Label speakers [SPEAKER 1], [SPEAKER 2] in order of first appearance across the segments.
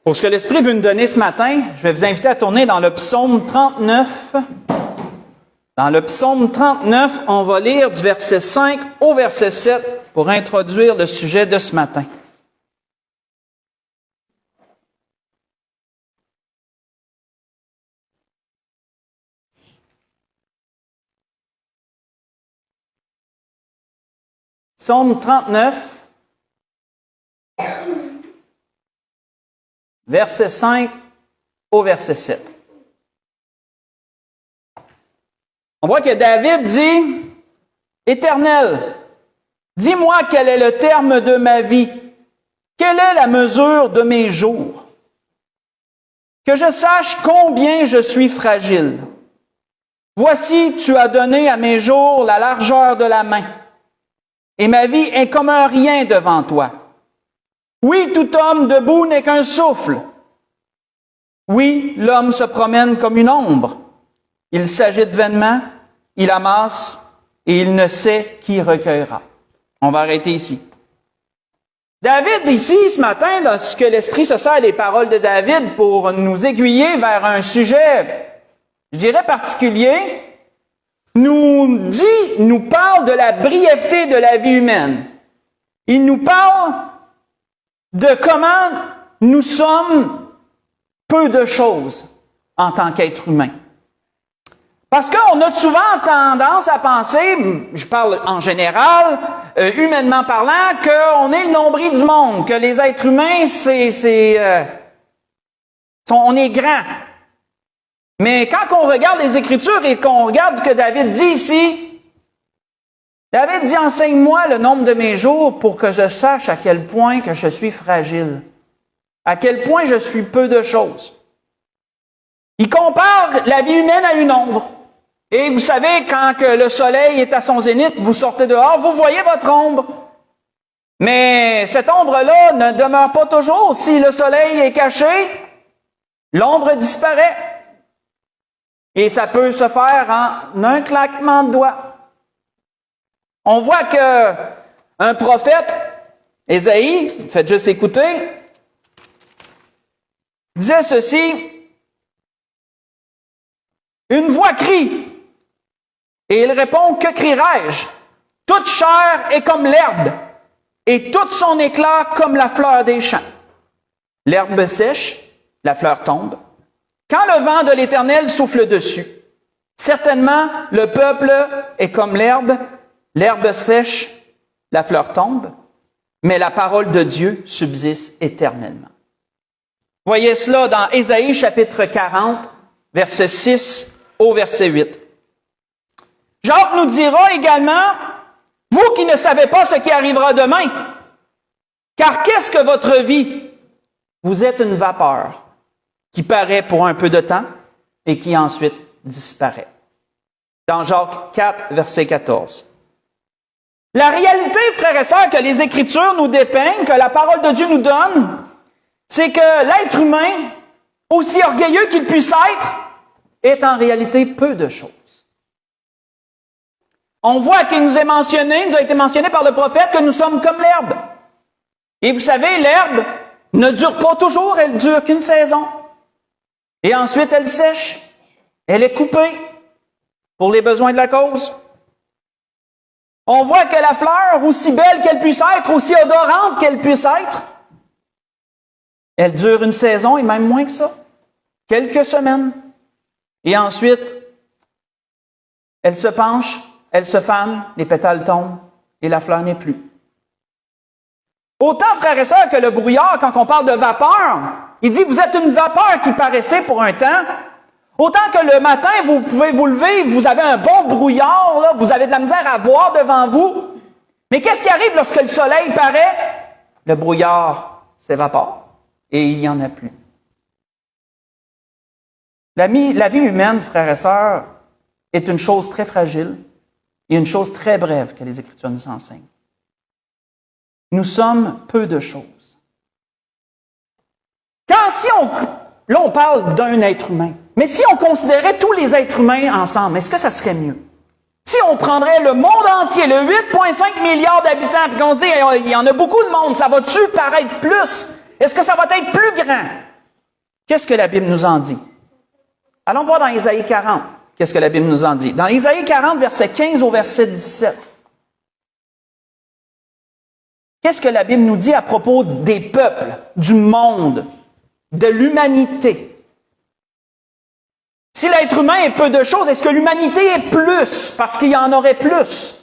[SPEAKER 1] Pour ce que l'Esprit veut nous donner ce matin, je vais vous inviter à tourner dans le psaume 39. Dans le psaume 39, on va lire du verset 5 au verset 7 pour introduire le sujet de ce matin. Psaume 39, verset 5 au verset 7. On voit que David dit, « Éternel, dis-moi quel est le terme de ma vie, quelle est la mesure de mes jours, que je sache combien je suis fragile. Voici, tu as donné à mes jours la largeur de la main, et ma vie est comme un rien devant toi. Oui, tout homme debout n'est qu'un souffle. Oui, l'homme se promène comme une ombre. Il s'agite vainement, il amasse, et il ne sait qui recueillera. » On va arrêter ici. David, ici, ce matin, dans ce que l'Esprit se sert les paroles de David pour nous aiguiller vers un sujet, je dirais particulier, nous parle de la brièveté de la vie humaine. Il nous parle de comment nous sommes peu de choses en tant qu'être humain. Parce qu'on a souvent tendance à penser, je parle en général, humainement parlant, qu'on est le nombril du monde, que les êtres humains, on est grand. Mais quand on regarde les Écritures et qu'on regarde ce que David dit ici, David dit, « Enseigne-moi le nombre de mes jours pour que je sache à quel point que je suis fragile, à quel point je suis peu de choses. » Il compare la vie humaine à une ombre. Et vous savez, quand que le soleil est à son zénith, vous sortez dehors, vous voyez votre ombre. Mais cette ombre-là ne demeure pas toujours. Si le soleil est caché, l'ombre disparaît. Et ça peut se faire en un claquement de doigts. On voit que un prophète, Ésaïe, faites juste écouter, disait ceci, « Une voix crie, et il répond, que crierai-je? Toute chair est comme l'herbe, et tout son éclat comme la fleur des champs. L'herbe sèche, la fleur tombe. Quand le vent de l'Éternel souffle dessus, certainement le peuple est comme l'herbe sèche, la fleur tombe, mais la parole de Dieu subsiste éternellement. » Voyez cela dans Ésaïe chapitre 40, verset 6 au verset 8. Jacques nous dira également, « Vous qui ne savez pas ce qui arrivera demain, car qu'est-ce que votre vie? Vous êtes une vapeur qui paraît pour un peu de temps et qui ensuite disparaît. » Dans Jacques 4, verset 14. La réalité, frères et sœurs, que les Écritures nous dépeignent, que la parole de Dieu nous donne, c'est que l'être humain, aussi orgueilleux qu'il puisse être, est en réalité peu de choses. On voit qu'il nous a été mentionné par le prophète que nous sommes comme l'herbe. Et vous savez, l'herbe ne dure pas toujours, elle dure qu'une saison. Et ensuite, elle sèche. Elle est coupée pour les besoins de la cause. On voit que la fleur, aussi belle qu'elle puisse être, aussi odorante qu'elle puisse être, elle dure une saison et même moins que ça. Quelques semaines. Et ensuite, elle se penche, elle se fane, les pétales tombent et la fleur n'est plus. Autant, frères et sœurs, que le brouillard, quand on parle de vapeur, il dit, vous êtes une vapeur qui paraissait pour un temps. Autant que le matin, vous pouvez vous lever, vous avez un bon brouillard, là, vous avez de la misère à voir devant vous. Mais qu'est-ce qui arrive lorsque le soleil paraît? Le brouillard s'évapore et il n'y en a plus. La vie humaine, frères et sœurs, est une chose très fragile et une chose très brève que les Écritures nous enseignent. Nous sommes peu de choses. Là, on parle d'un être humain. Mais si on considérait tous les êtres humains ensemble, est-ce que ça serait mieux? Si on prendrait le monde entier, le 8,5 milliards d'habitants, puis qu'on se dit, il y en a beaucoup de monde, ça va-tu paraître plus? Est-ce que ça va être plus grand? Qu'est-ce que la Bible nous en dit? Allons voir dans Isaïe 40. Qu'est-ce que la Bible nous en dit? Dans Isaïe 40, verset 15 au verset 17. Qu'est-ce que la Bible nous dit à propos des peuples, du monde, de l'humanité? Si l'être humain est peu de choses, est-ce que l'humanité est plus parce qu'il y en aurait plus?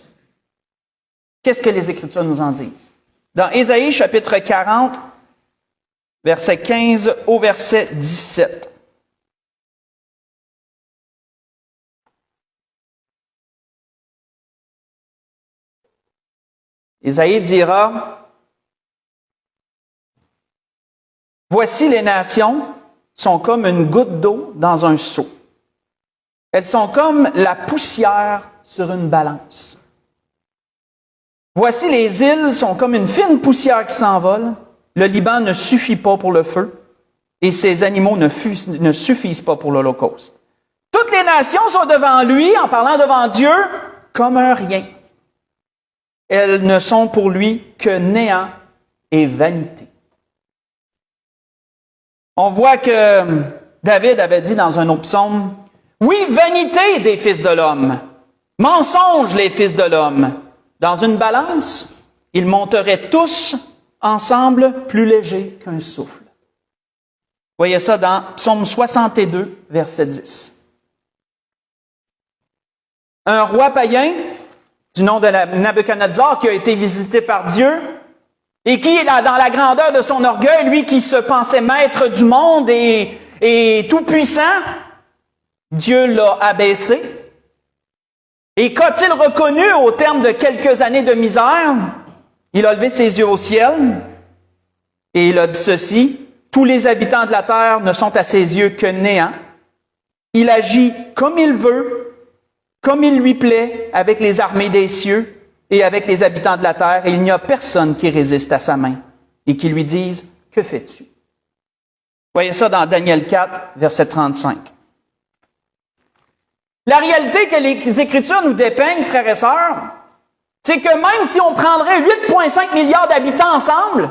[SPEAKER 1] Qu'est-ce que les Écritures nous en disent? Dans Ésaïe chapitre 40, verset 15 au verset 17. Ésaïe dira, « Voici les nations sont comme une goutte d'eau dans un seau. Elles sont comme la poussière sur une balance. Voici les îles sont comme une fine poussière qui s'envole. Le Liban ne suffit pas pour le feu et ses animaux ne suffisent pas pour l'Holocauste. Toutes les nations sont devant lui, en parlant devant Dieu, comme un rien. Elles ne sont pour lui que néant et vanité. » On voit que David avait dit dans un autre psaume, « Oui, vanité des fils de l'homme, mensonges les fils de l'homme. Dans une balance, ils monteraient tous ensemble plus légers qu'un souffle. » Voyez ça dans Psaume 62, verset 10. Un roi païen, du nom de Nabuchodonosor, qui a été visité par Dieu, et qui, dans la grandeur de son orgueil, lui qui se pensait maître du monde et tout-puissant, Dieu l'a abaissé. Et qu'a-t-il reconnu au terme de quelques années de misère? Il a levé ses yeux au ciel et il a dit ceci, « Tous les habitants de la terre ne sont à ses yeux que néant. Il agit comme il veut, comme il lui plaît, avec les armées des cieux et avec les habitants de la terre, et il n'y a personne qui résiste à sa main et qui lui dise, « Que fais-tu? » Voyez ça dans Daniel 4, verset 35. La réalité que les Écritures nous dépeignent, frères et sœurs, c'est que même si on prendrait 8,5 milliards d'habitants ensemble,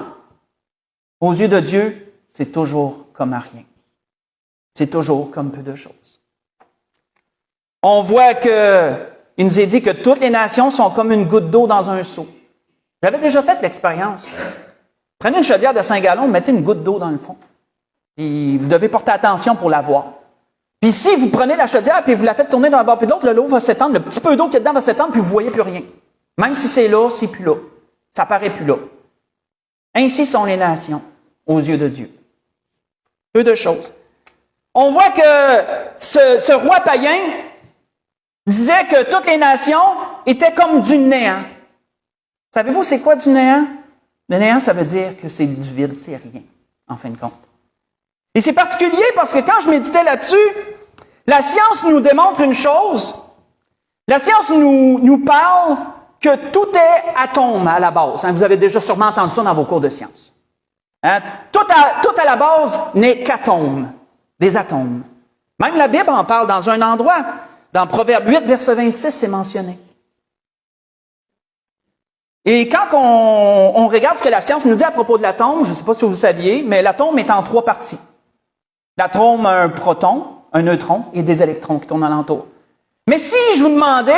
[SPEAKER 1] aux yeux de Dieu, c'est toujours comme à rien. C'est toujours comme peu de choses. On voit il nous est dit que toutes les nations sont comme une goutte d'eau dans un seau. J'avais déjà fait l'expérience. Prenez une chaudière de 5 gallons, mettez une goutte d'eau dans le fond. Et vous devez porter attention pour la voir. Puis si vous prenez la chaudière et vous la faites tourner d'un bord puis de l'autre, l'eau va s'étendre, le petit peu d'eau qui est dedans va s'étendre, puis vous ne voyez plus rien. Même si c'est là, c'est plus là. Ça paraît plus là. Ainsi sont les nations aux yeux de Dieu. Peu de choses. On voit que ce roi païen disait que toutes les nations étaient comme du néant. Savez-vous c'est quoi du néant? Le néant, ça veut dire que c'est du vide, c'est rien, en fin de compte. Et c'est particulier parce que quand je méditais là-dessus, la science nous démontre une chose. La science nous parle que tout est atome à la base. Vous avez déjà sûrement entendu ça dans vos cours de sciences. Tout à la base n'est qu'atomes, des atomes. Même la Bible en parle dans un endroit. Dans Proverbe 8, verset 26, c'est mentionné. Et quand on regarde ce que la science nous dit à propos de l'atome, je ne sais pas si vous le saviez, mais l'atome est en 3 parties. L'atome a un proton, un neutron et des électrons qui tournent alentour. Mais si je vous demandais,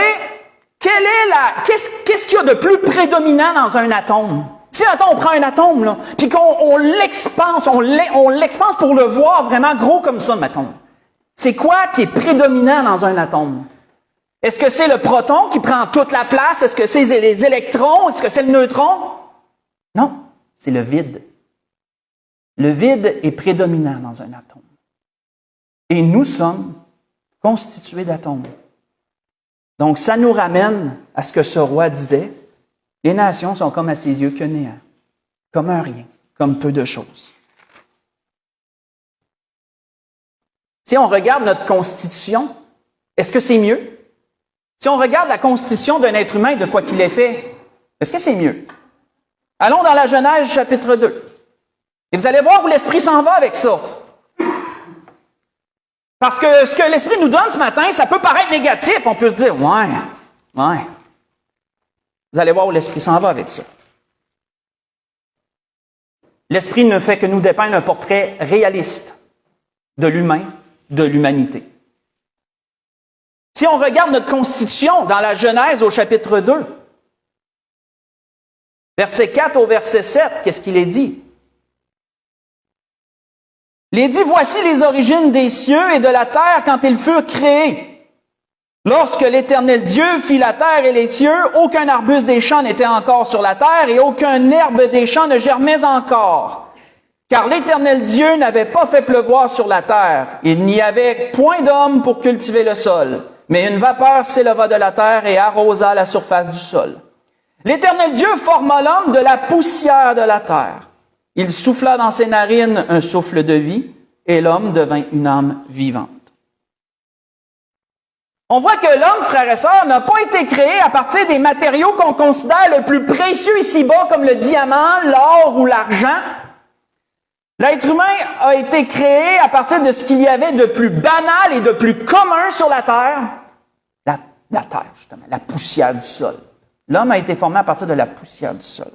[SPEAKER 1] qu'est-ce qu'il y a de plus prédominant dans un atome? Si on prend un atome, là, puis qu'on l'expanse, on l'expanse pour le voir vraiment gros comme ça, mettons. C'est quoi qui est prédominant dans un atome? Est-ce que c'est le proton qui prend toute la place? Est-ce que c'est les électrons? Est-ce que c'est le neutron? Non, c'est le vide. Le vide est prédominant dans un atome. Et nous sommes constitués d'atomes. Donc, ça nous ramène à ce que ce roi disait. Les nations sont comme à ses yeux que néant, comme un rien, comme peu de choses. Si on regarde notre constitution, est-ce que c'est mieux? Si on regarde la constitution d'un être humain de quoi qu'il est fait, est-ce que c'est mieux? Allons dans la Genèse chapitre 2. Et vous allez voir où l'Esprit s'en va avec ça. Parce que ce que l'Esprit nous donne ce matin, ça peut paraître négatif. On peut se dire, ouais. Vous allez voir où l'Esprit s'en va avec ça. L'Esprit ne fait que nous dépeindre un portrait réaliste. de l'humain, de l'humanité. Si on regarde notre constitution dans la Genèse au chapitre 2, verset 4 au verset 7, qu'est-ce qu'il est dit? Il est dit, voici les origines des cieux et de la terre quand ils furent créés. Lorsque l'Éternel Dieu fit la terre et les cieux, aucun arbuste des champs n'était encore sur la terre et aucun herbe des champs ne germait encore. Car l'Éternel Dieu n'avait pas fait pleuvoir sur la terre. Il n'y avait point d'homme pour cultiver le sol. Mais une vapeur s'éleva de la terre et arrosa la surface du sol. L'Éternel Dieu forma l'homme de la poussière de la terre. Il souffla dans ses narines un souffle de vie, et l'homme devint une âme vivante. On voit que l'homme, frères et sœurs, n'a pas été créé à partir des matériaux qu'on considère le plus précieux ici-bas, comme le diamant, l'or ou l'argent. L'être humain a été créé à partir de ce qu'il y avait de plus banal et de plus commun sur la terre. La terre, justement, la poussière du sol. L'homme a été formé à partir de la poussière du sol.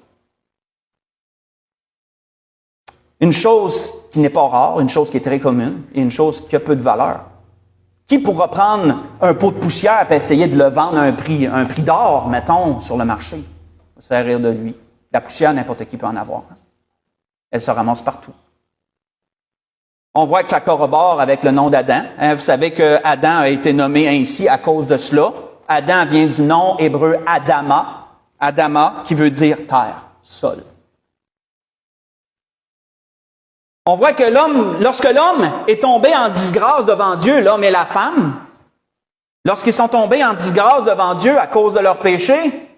[SPEAKER 1] Une chose qui n'est pas rare, une chose qui est très commune, et une chose qui a peu de valeur. Qui pourra prendre un pot de poussière et essayer de le vendre à un prix d'or, mettons, sur le marché? On va se faire rire de lui. La poussière, n'importe qui peut en avoir. Elle se ramasse partout. On voit que ça corrobore avec le nom d'Adam. Vous savez que Adam a été nommé ainsi à cause de cela. Adam vient du nom hébreu Adama. Adama, qui veut dire terre, sol. On voit que lorsque l'homme est tombé en disgrâce devant Dieu, l'homme et la femme, lorsqu'ils sont tombés en disgrâce devant Dieu à cause de leur péché,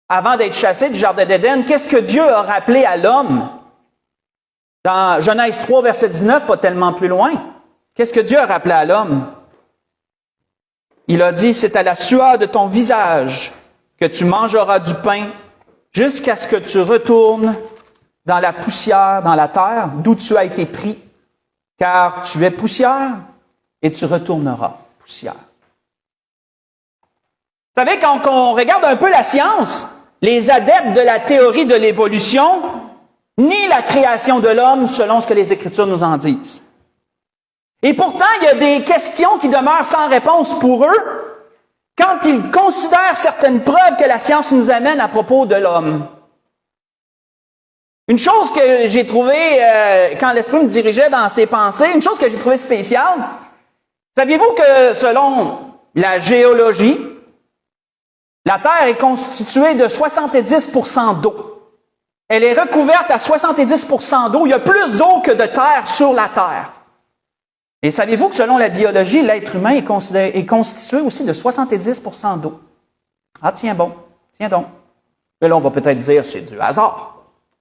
[SPEAKER 1] avant d'être chassés du jardin d'Éden, qu'est-ce que Dieu a rappelé à l'homme? Dans Genèse 3, verset 19, pas tellement plus loin, qu'est-ce que Dieu a rappelé à l'homme? Il a dit, c'est à la sueur de ton visage que tu mangeras du pain jusqu'à ce que tu retournes dans la poussière, dans la terre, d'où tu as été pris, car tu es poussière et tu retourneras poussière. Vous savez, quand on regarde un peu la science, les adeptes de la théorie de l'évolution nient la création de l'homme selon ce que les Écritures nous en disent. Et pourtant, il y a des questions qui demeurent sans réponse pour eux quand ils considèrent certaines preuves que la science nous amène à propos de l'homme. Une chose que j'ai trouvée, quand l'Esprit me dirigeait dans ses pensées, une chose que j'ai trouvée spéciale, saviez-vous que selon la géologie, la Terre est constituée de 70% d'eau. Elle est recouverte à 70% d'eau. Il y a plus d'eau que de terre sur la Terre. Et saviez-vous que selon la biologie, l'être humain est constitué aussi de 70% d'eau? Ah, tiens donc. Mais là, on va peut-être dire c'est du hasard.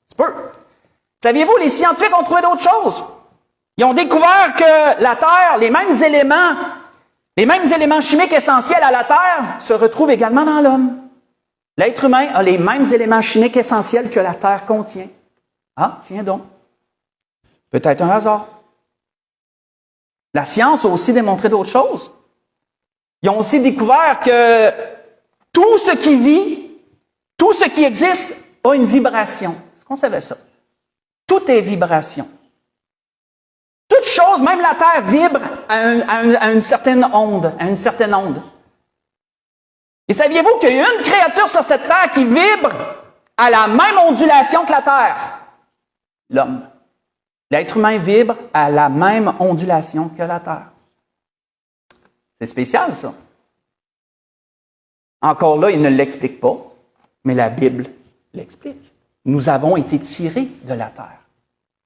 [SPEAKER 1] C'est peu. Saviez-vous, les scientifiques ont trouvé d'autres choses. Ils ont découvert que la Terre, les mêmes éléments chimiques essentiels à la Terre se retrouvent également dans l'homme. L'être humain a les mêmes éléments chimiques essentiels que la Terre contient. Ah, tiens donc. Peut-être un hasard. La science a aussi démontré d'autres choses. Ils ont aussi découvert que tout ce qui vit, tout ce qui existe a une vibration. Est-ce qu'on savait ça? Tout est vibration. Toute chose, même la Terre, vibre à une certaine onde, Et saviez-vous qu'il y a une créature sur cette Terre qui vibre à la même ondulation que la Terre? L'homme. L'être humain vibre à la même ondulation que la Terre. C'est spécial, ça. Encore là, il ne l'explique pas, mais la Bible l'explique. Nous avons été tirés de la Terre.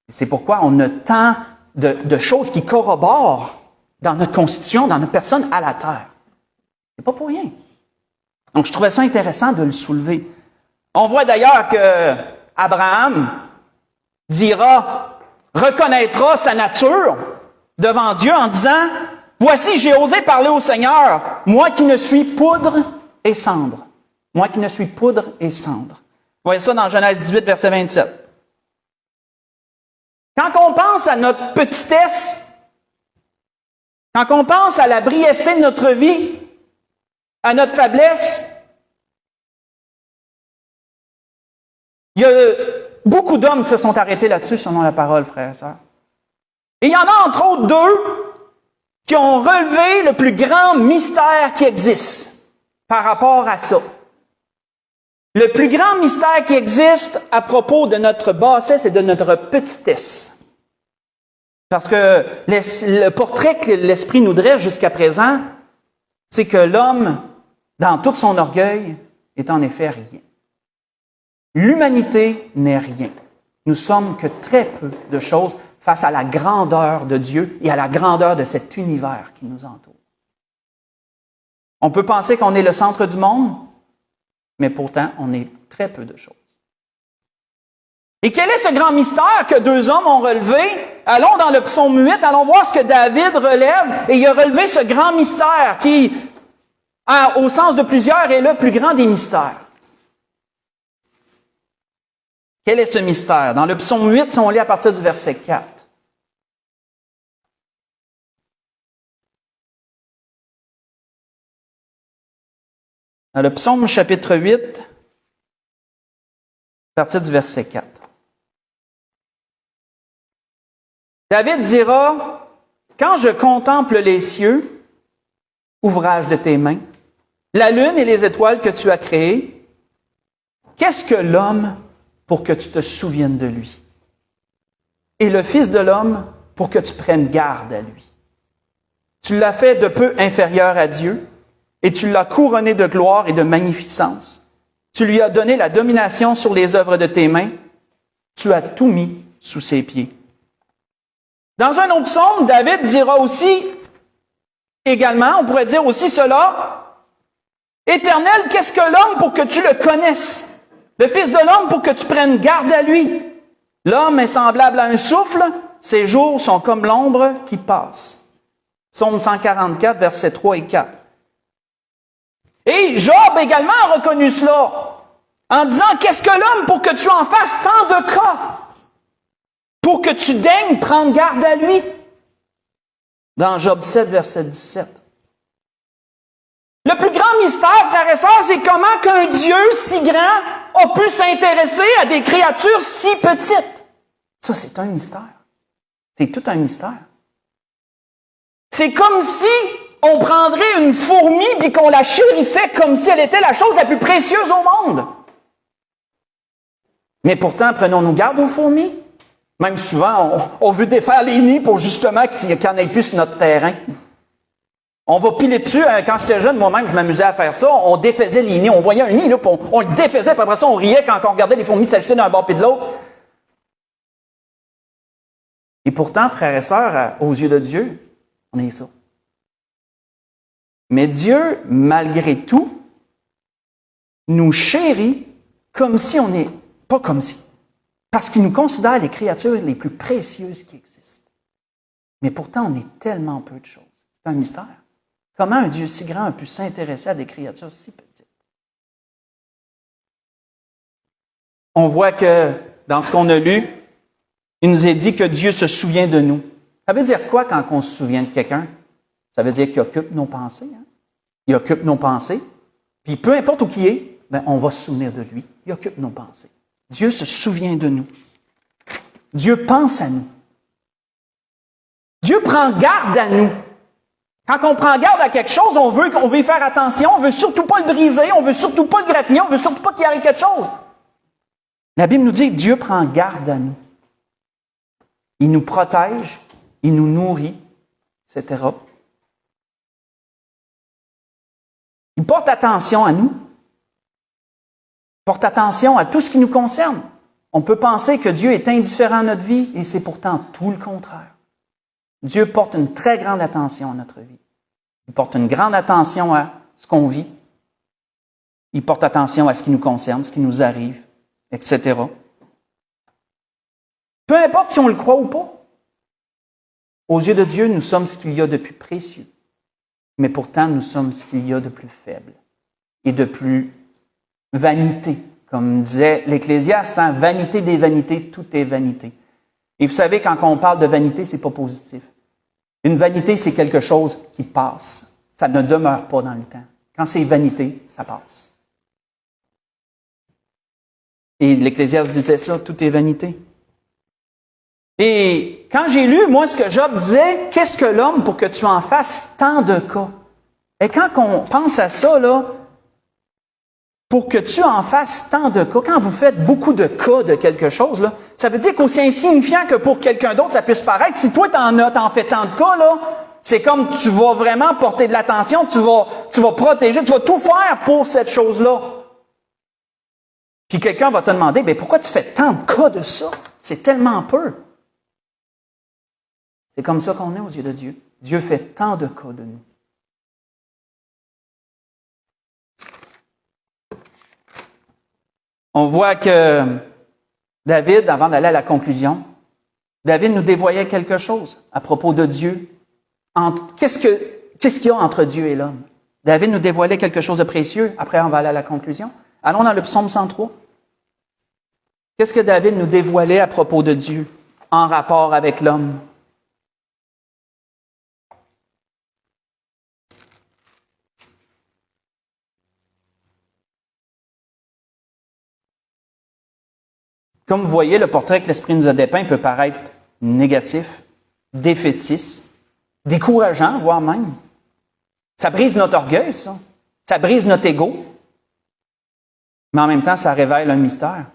[SPEAKER 1] C'est pourquoi on a tant de choses qui corroborent dans notre constitution, dans notre personne, à la terre. C'est pas pour rien. Donc, je trouvais ça intéressant de le soulever. On voit d'ailleurs que Abraham reconnaîtra sa nature devant Dieu en disant, « Voici, j'ai osé parler au Seigneur, moi qui ne suis poudre et cendre. » Moi qui ne suis poudre et cendre. Vous voyez ça dans Genèse 18, verset 27. Quand on pense à notre petitesse, quand on pense à la brièveté de notre vie, à notre faiblesse, il y a beaucoup d'hommes qui se sont arrêtés là-dessus selon la parole, frères et sœurs. Et il y en a entre autres deux qui ont relevé le plus grand mystère qui existe par rapport à ça. Le plus grand mystère qui existe à propos de notre bassesse et de notre petitesse. Parce que le portrait que l'Esprit nous dresse jusqu'à présent, c'est que l'homme, dans tout son orgueil, est en effet rien. L'humanité n'est rien. Nous sommes que très peu de choses face à la grandeur de Dieu et à la grandeur de cet univers qui nous entoure. On peut penser qu'on est le centre du monde, mais pourtant, on est très peu de choses. Et quel est ce grand mystère que deux hommes ont relevé? Allons dans le psaume 8, allons voir ce que David relève, et il a relevé ce grand mystère qui, au sens de plusieurs, est le plus grand des mystères. Quel est ce mystère? Dans le psaume 8, si on lit à partir du verset 4. Dans le psaume chapitre 8, à partir du verset 4. David dira, « Quand je contemple les cieux, ouvrage de tes mains, la lune et les étoiles que tu as créées, qu'est-ce que l'homme pour que tu te souviennes de lui? Et le Fils de l'homme pour que tu prennes garde à lui. Tu l'as fait de peu inférieur à Dieu, et tu l'as couronné de gloire et de magnificence. Tu lui as donné la domination sur les œuvres de tes mains. Tu as tout mis sous ses pieds. » Dans un autre psaume, David dira aussi, également, on pourrait dire aussi cela, « Éternel, qu'est-ce que l'homme pour que tu le connaisses? Le Fils de l'homme pour que tu prennes garde à lui. L'homme est semblable à un souffle, ses jours sont comme l'ombre qui passe. » Psaume 144, versets 3 et 4. Et Job également a reconnu cela, en disant, « Qu'est-ce que l'homme pour que tu en fasses tant de cas? Pour que tu daignes prendre garde à lui. » Dans Job 7, verset 17. Le plus grand mystère, frères et sœurs, c'est comment qu'un Dieu si grand a pu s'intéresser à des créatures si petites. Ça, c'est un mystère. C'est tout un mystère. C'est comme si on prendrait une fourmi puis qu'on la chérissait comme si elle était la chose la plus précieuse au monde. Mais pourtant, prenons-nous garde aux fourmis? Même souvent, on veut défaire les nids pour justement qu'il n'y en ait plus sur notre terrain. On va piler dessus. Quand j'étais jeune, moi-même, je m'amusais à faire ça. On défaisait les nids. On voyait un nid, là, puis on le défaisait, puis après ça, on riait quand on regardait les fourmis s'agiter d'un bord puis de l'autre. Et pourtant, frères et sœurs, aux yeux de Dieu, on est ça. Mais Dieu, malgré tout, nous chérit comme si on n'est pas comme si. Parce qu'il nous considère les créatures les plus précieuses qui existent. Mais pourtant, on est tellement peu de choses. C'est un mystère. Comment un Dieu si grand a pu s'intéresser à des créatures si petites? On voit que, dans ce qu'on a lu, il nous est dit que Dieu se souvient de nous. Ça veut dire quoi quand on se souvient de quelqu'un? Ça veut dire qu'il occupe nos pensées. Hein? Il occupe nos pensées. Puis peu importe où qui est, on va se souvenir de lui. Il occupe nos pensées. Dieu se souvient de nous. Dieu pense à nous. Dieu prend garde à nous. Quand on prend garde à quelque chose, on veut y faire attention, on veut surtout pas le briser, on veut surtout pas le graffiner, on veut surtout pas qu'il arrive quelque chose. La Bible nous dit que Dieu prend garde à nous. Il nous protège, il nous nourrit, etc. Il porte attention à nous. Il porte attention à tout ce qui nous concerne. On peut penser que Dieu est indifférent à notre vie, et c'est pourtant tout le contraire. Dieu porte une très grande attention à notre vie. Il porte une grande attention à ce qu'on vit. Il porte attention à ce qui nous concerne, ce qui nous arrive, etc. Peu importe si on le croit ou pas. Aux yeux de Dieu, nous sommes ce qu'il y a de plus précieux. Mais pourtant, nous sommes ce qu'il y a de plus faible et de plus vanité. Comme disait l'Ecclésiaste, hein, vanité des vanités, tout est vanité. Et vous savez, quand on parle de vanité, c'est pas positif. Une vanité, c'est quelque chose qui passe. Ça ne demeure pas dans le temps. Quand c'est vanité, ça passe. Et l'Ecclésiaste disait ça, tout est vanité. Et quand j'ai lu, moi, ce que Job disait, qu'est-ce que l'homme pour que tu en fasses tant de cas? Et quand on pense à ça, là, pour que tu en fasses tant de cas, quand vous faites beaucoup de cas de quelque chose, là, ça veut dire qu'aussi insignifiant que pour quelqu'un d'autre, ça puisse paraître, si toi t'en fais tant de cas, là, c'est comme tu vas vraiment porter de l'attention, tu vas protéger, tu vas tout faire pour cette chose-là. Puis quelqu'un va te demander, ben pourquoi tu fais tant de cas de ça? C'est tellement peu. C'est comme ça qu'on est aux yeux de Dieu. Dieu fait tant de cas de nous. On voit que David, avant d'aller à la conclusion, David nous dévoyait quelque chose à propos de Dieu. Qu'est-ce qu'il y a entre Dieu et l'homme? David nous dévoilait quelque chose de précieux. Après, on va aller à la conclusion. Allons dans le psaume 103. Qu'est-ce que David nous dévoilait à propos de Dieu en rapport avec l'homme? Comme vous voyez, le portrait que l'Esprit nous a dépeint peut paraître négatif, défaitiste, décourageant, voire même. Ça brise notre orgueil, ça. Ça brise notre ego. Mais en même temps, ça révèle un mystère.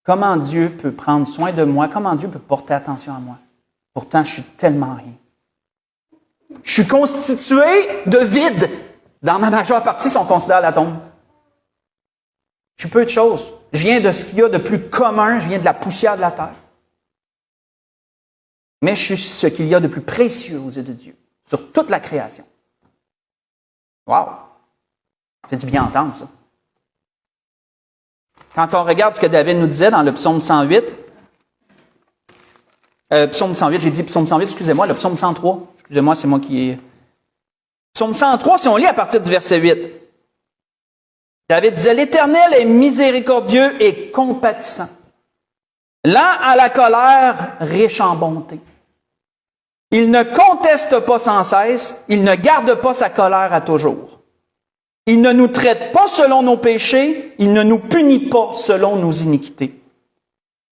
[SPEAKER 1] Comment Dieu peut prendre soin de moi? Comment Dieu peut porter attention à moi? Pourtant, je suis tellement rien. Je suis constitué de vide. Dans ma majeure partie, si on considère l'atome. Je suis peu de choses. Je viens de ce qu'il y a de plus commun. Je viens de la poussière de la terre. Mais je suis ce qu'il y a de plus précieux aux yeux de Dieu, sur toute la création. Wow! Ça fait du bien entendre ça. Quand on regarde ce que David nous disait dans le psaume 108, psaume 108, j'ai dit psaume 108, excusez-moi, le psaume 103, excusez-moi, c'est moi qui ai... Psaume 103, si on lit à partir du verset 8, David disait, « L'Éternel est miséricordieux et compatissant, lent à la colère, riche en bonté. Il ne conteste pas sans cesse, il ne garde pas sa colère à toujours. Il ne nous traite pas selon nos péchés, il ne nous punit pas selon nos iniquités.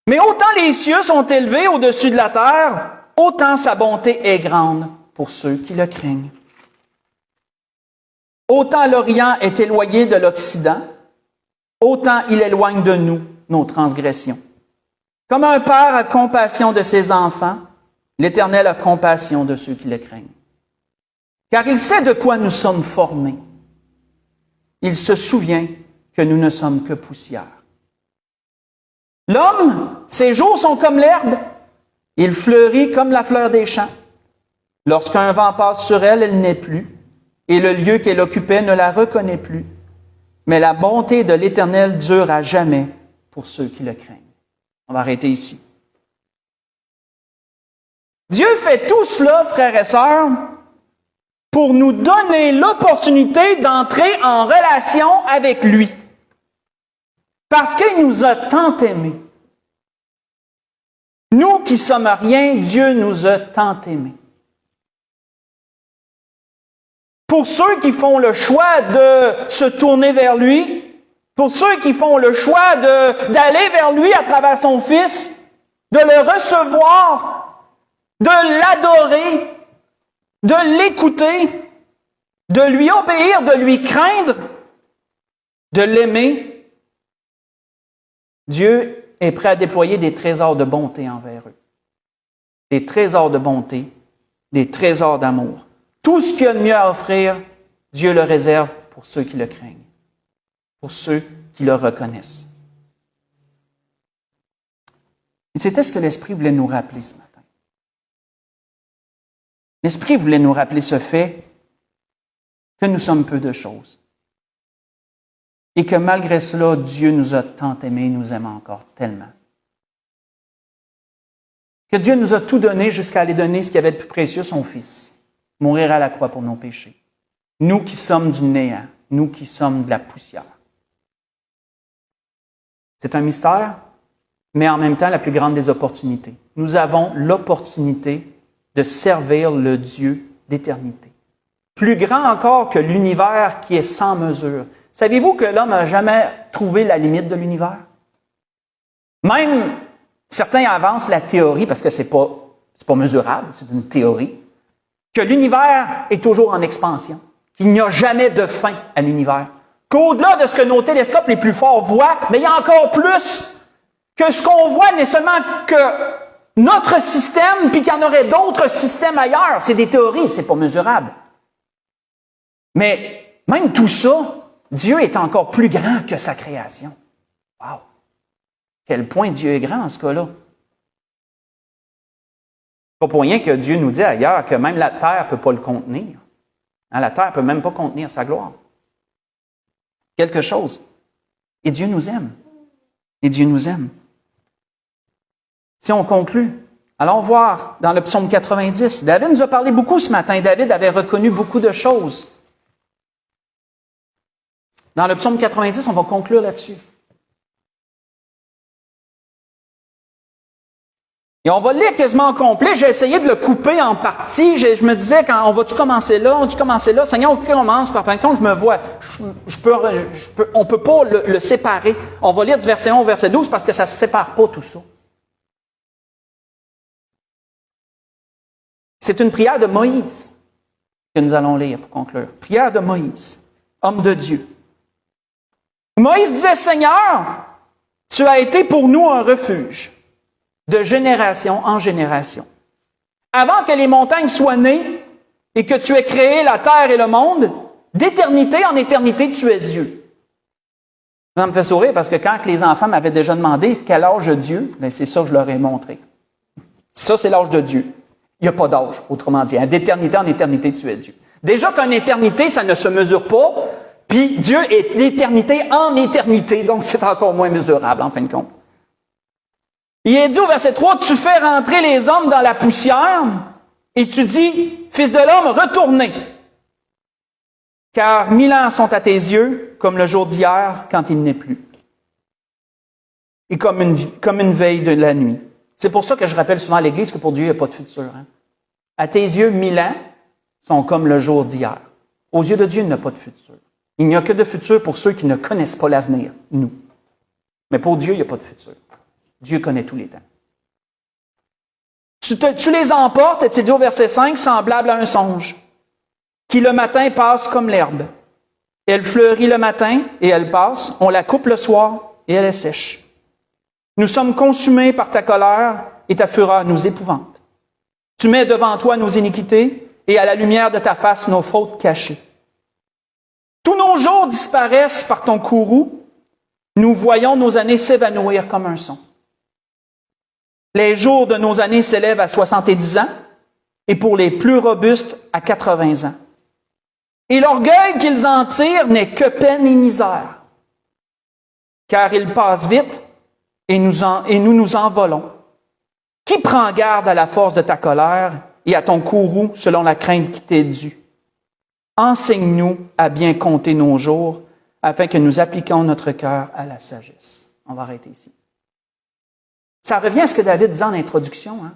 [SPEAKER 1] Mais autant les cieux sont élevés au-dessus de la terre, autant sa bonté est grande pour ceux qui le craignent. Autant l'Orient est éloigné de l'Occident, autant il éloigne de nous nos transgressions. Comme un père a compassion de ses enfants, l'Éternel a compassion de ceux qui le craignent. Car il sait de quoi nous sommes formés. Il se souvient que nous ne sommes que poussière. L'homme, ses jours sont comme l'herbe. Il fleurit comme la fleur des champs. Lorsqu'un vent passe sur elle, elle n'est plus, et le lieu qu'elle occupait ne la reconnaît plus. Mais la bonté de l'Éternel dure à jamais pour ceux qui le craignent. On va arrêter ici. Dieu fait tout cela, frères et sœurs, pour nous donner l'opportunité d'entrer en relation avec lui. Parce qu'il nous a tant aimés. Nous qui sommes rien, Dieu nous a tant aimés. Pour ceux qui font le choix de se tourner vers lui, pour ceux qui font le choix d'aller vers lui à travers son Fils, de le recevoir, de l'adorer, de l'écouter, de lui obéir, de lui craindre, de l'aimer, Dieu est prêt à déployer des trésors de bonté envers eux. Des trésors de bonté, des trésors d'amour. Tout ce qu'il y a de mieux à offrir, Dieu le réserve pour ceux qui le craignent, pour ceux qui le reconnaissent. Et c'était ce que l'Esprit voulait nous rappeler ce matin. L'Esprit voulait nous rappeler ce fait que nous sommes peu de choses. Et que malgré cela, Dieu nous a tant aimés et nous aime encore tellement. Que Dieu nous a tout donné jusqu'à aller donner ce qu'il y avait de plus précieux, son Fils. Mourir à la croix pour nos péchés. Nous qui sommes du néant, nous qui sommes de la poussière. C'est un mystère, mais en même temps la plus grande des opportunités. Nous avons l'opportunité de servir le Dieu d'éternité. Plus grand encore que l'univers qui est sans mesure. Saviez-vous que l'homme n'a jamais trouvé la limite de l'univers? Même Certains avancent la théorie, parce que c'est pas mesurable, c'est une théorie, que l'univers est toujours en expansion, qu'il n'y a jamais de fin à l'univers. Qu'au-delà de ce que nos télescopes les plus forts voient, mais il y a encore plus que ce qu'on voit n'est seulement que notre système, puis qu'il y en aurait d'autres systèmes ailleurs. C'est des théories, c'est pas mesurable. Mais même tout ça, Dieu est encore plus grand que sa création. Wow! Quel point Dieu est grand en ce cas-là. Pas pour rien que Dieu nous dit ailleurs que même la terre ne peut pas le contenir. Hein, la terre ne peut même pas contenir sa gloire. Quelque chose. Et Dieu nous aime. Et Dieu nous aime. Si on conclut, allons voir dans le psaume 90. David nous a parlé beaucoup ce matin. David avait reconnu beaucoup de choses. Dans le psaume 90, on va conclure là-dessus. Et on va le lire quasiment en complet. J'ai essayé de le couper en parties. Je me disais, quand on va-tu commencer là? On va-tu commencer là? Seigneur, on commence. Par contre, je me vois. On peut pas le séparer. On va lire du verset 1 au verset 12 parce que ça ne se sépare pas tout ça. C'est une prière de Moïse que nous allons lire pour conclure. Prière de Moïse, homme de Dieu. Moïse disait, Seigneur, tu as été pour nous un refuge, de génération en génération. Avant que les montagnes soient nées et que tu aies créé la terre et le monde, d'éternité en éternité, tu es Dieu. Ça me fait sourire parce que quand les enfants m'avaient déjà demandé quel âge Dieu, bien c'est ça que je leur ai montré. Ça, c'est l'âge de Dieu. Il n'y a pas d'âge, autrement dit. D'éternité en éternité, tu es Dieu. Déjà qu'en éternité, ça ne se mesure pas, puis Dieu est d'éternité en éternité, donc c'est encore moins mesurable, en fin de compte. Il est dit au verset 3, « Tu fais rentrer les hommes dans la poussière, et tu dis, Fils de l'homme, retournez. Car 1000 ans sont à tes yeux, comme le jour d'hier, quand il n'est plus. Et comme une veille de la nuit. » C'est pour ça que je rappelle souvent à l'Église que pour Dieu, il n'y a pas de futur. Hein? À tes yeux, 1000 ans sont comme le jour d'hier. Aux yeux de Dieu, il n'y a pas de futur. Il n'y a que de futur pour ceux qui ne connaissent pas l'avenir, nous. Mais pour Dieu, il n'y a pas de futur. Dieu connaît tous les temps. Tu les emportes, et tu dis au verset 5, semblable à un songe, qui le matin passe comme l'herbe. Elle fleurit le matin et elle passe, on la coupe le soir et elle est sèche. Nous sommes consumés par ta colère et ta fureur nous épouvante. Tu mets devant toi nos iniquités et à la lumière de ta face nos fautes cachées. Tous nos jours disparaissent par ton courroux. Nous voyons nos années s'évanouir comme un son. Les jours de nos années s'élèvent à 70 ans et pour les plus robustes à 80 ans. Et l'orgueil qu'ils en tirent n'est que peine et misère. Car ils passent vite et nous nous envolons. Qui prend garde à la force de ta colère et à ton courroux selon la crainte qui t'est due? Enseigne-nous à bien compter nos jours afin que nous appliquions notre cœur à la sagesse. On va arrêter ici. Ça revient à ce que David disait en introduction. Hein?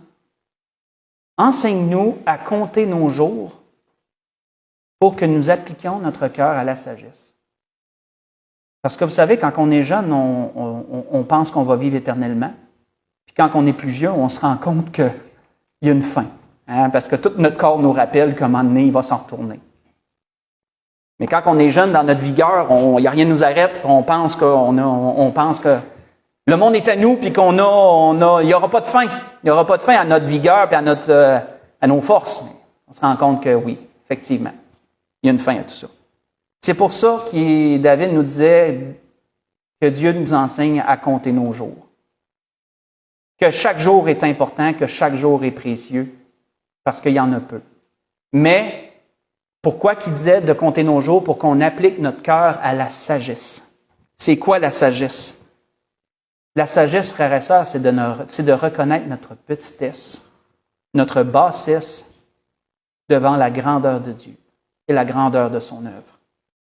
[SPEAKER 1] Enseigne-nous à compter nos jours pour que nous appliquions notre cœur à la sagesse. Parce que vous savez, quand on est jeune, on pense qu'on va vivre éternellement. Puis quand on est plus vieux, on se rend compte qu'il y a une fin. Hein? Parce que tout notre corps nous rappelle qu'à un moment donné, il va s'en retourner. Mais quand on est jeune, dans notre vigueur, il n'y a rien qui nous arrête. On pense que le monde est à nous, puis il n'y aura pas de fin. Il n'y aura pas de fin à notre vigueur et à nos forces. Mais on se rend compte que oui, effectivement, il y a une fin à tout ça. C'est pour ça que David nous disait que Dieu nous enseigne à compter nos jours. Que chaque jour est important, que chaque jour est précieux, parce qu'il y en a peu. Mais, pourquoi qu'il disait de compter nos jours? Pour qu'on applique notre cœur à la sagesse. C'est quoi la sagesse? La sagesse, frères et sœurs, c'est de reconnaître notre petitesse, notre bassesse devant la grandeur de Dieu et la grandeur de son œuvre.